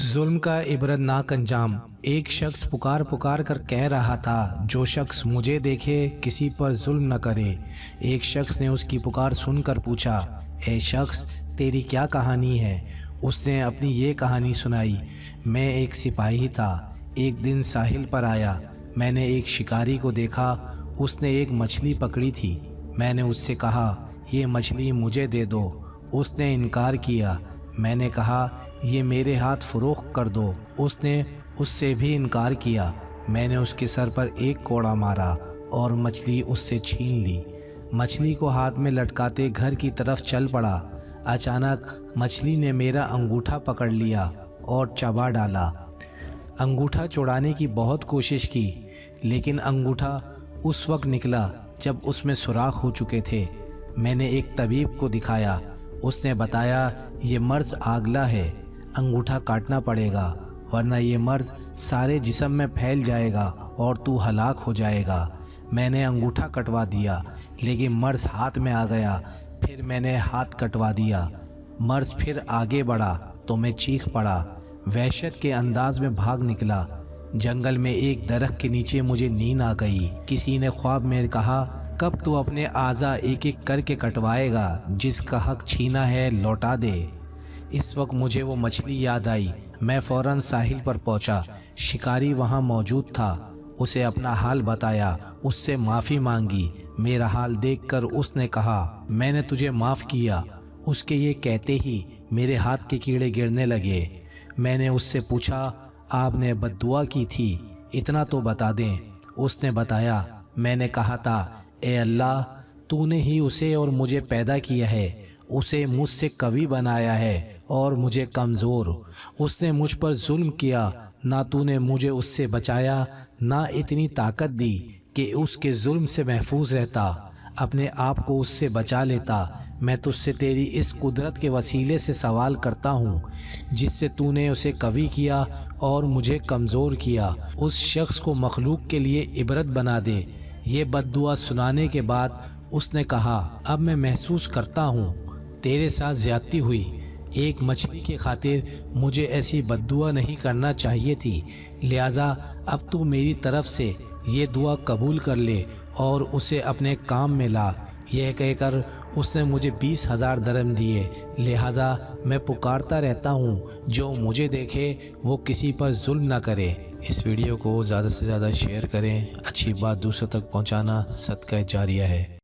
ظلم کا عبرتناک انجام۔ ایک شخص پکار پکار کر کہہ رہا تھا، جو شخص مجھے دیکھے کسی پر ظلم نہ کرے۔ ایک شخص نے اس کی پکار سن کر پوچھا، اے شخص، تیری کیا کہانی ہے؟ اس نے اپنی یہ کہانی سنائی، میں ایک سپاہی تھا، ایک دن ساحل پر آیا، میں نے ایک شکاری کو دیکھا، اس نے ایک مچھلی پکڑی تھی، میں نے اس سے کہا یہ مچھلی مجھے دے دو، اس نے انکار کیا، میں نے کہا یہ میرے ہاتھ فروخت کر دو، اس نے اس سے بھی انکار کیا، میں نے اس کے سر پر ایک کوڑا مارا اور مچھلی اس سے چھین لی۔ مچھلی کو ہاتھ میں لٹکاتے گھر کی طرف چل پڑا، اچانک مچھلی نے میرا انگوٹھا پکڑ لیا اور چبا ڈالا۔ انگوٹھا چھڑانے کی بہت کوشش کی، لیکن انگوٹھا اس وقت نکلا جب اس میں سوراخ ہو چکے تھے۔ میں نے ایک طبیب کو دکھایا، اس نے بتایا یہ مرض آگلا ہے، انگوٹھا کاٹنا پڑے گا ورنہ یہ مرض سارے جسم میں پھیل جائے گا اور تو ہلاک ہو جائے گا۔ میں نے انگوٹھا کٹوا دیا، لیکن مرض ہاتھ میں آ گیا، پھر میں نے ہاتھ کٹوا دیا، مرض پھر آگے بڑھا تو میں چیخ پڑا، وحشت کے انداز میں بھاگ نکلا۔ جنگل میں ایک درخت کے نیچے مجھے نیند آ گئی، کسی نے خواب میں کہا کب تو اپنے اعضاء ایک ایک کر کے کٹوائے گا، جس کا حق چھینا ہے لوٹا دے۔ اس وقت مجھے وہ مچھلی یاد آئی، میں فوراً ساحل پر پہنچا، شکاری وہاں موجود تھا، اسے اپنا حال بتایا، اس سے معافی مانگی۔ میرا حال دیکھ کر اس نے کہا میں نے تجھے معاف کیا۔ اس کے یہ کہتے ہی میرے ہاتھ کے کیڑے گرنے لگے۔ میں نے اس سے پوچھا آپ نے بد دعا کی تھی، اتنا تو بتا دیں۔ اس نے بتایا، میں نے کہا تھا اے اللہ، تو نے ہی اسے اور مجھے پیدا کیا ہے، اسے مجھ سے قوی بنایا ہے اور مجھے کمزور۔ اس نے مجھ پر ظلم کیا، نہ تو نے مجھے اس سے بچایا، نہ اتنی طاقت دی کہ اس کے ظلم سے محفوظ رہتا، اپنے آپ کو اس سے بچا لیتا۔ میں تجھ سے تیری اس قدرت کے وسیلے سے سوال کرتا ہوں جس سے تو نے اسے قوی کیا اور مجھے کمزور کیا، اس شخص کو مخلوق کے لیے عبرت بنا دے۔ یہ بد دعا سنانے کے بعد اس نے کہا اب میں محسوس کرتا ہوں تیرے ساتھ زیادتی ہوئی، ایک مچھلی کی خاطر مجھے ایسی بد دعا نہیں کرنا چاہیے تھی، لہٰذا اب تو میری طرف سے یہ دعا قبول کر لے اور اسے اپنے کام میں لا۔ یہ کہہ کر اس نے مجھے 20,000 درہم دیے، لہٰذا میں پکارتا رہتا ہوں جو مجھے دیکھے وہ کسی پر ظلم نہ کرے۔ اس ویڈیو کو زیادہ سے زیادہ شیئر کریں، اچھی بات دوسروں تک پہنچانا صدقہ جاریہ ہے۔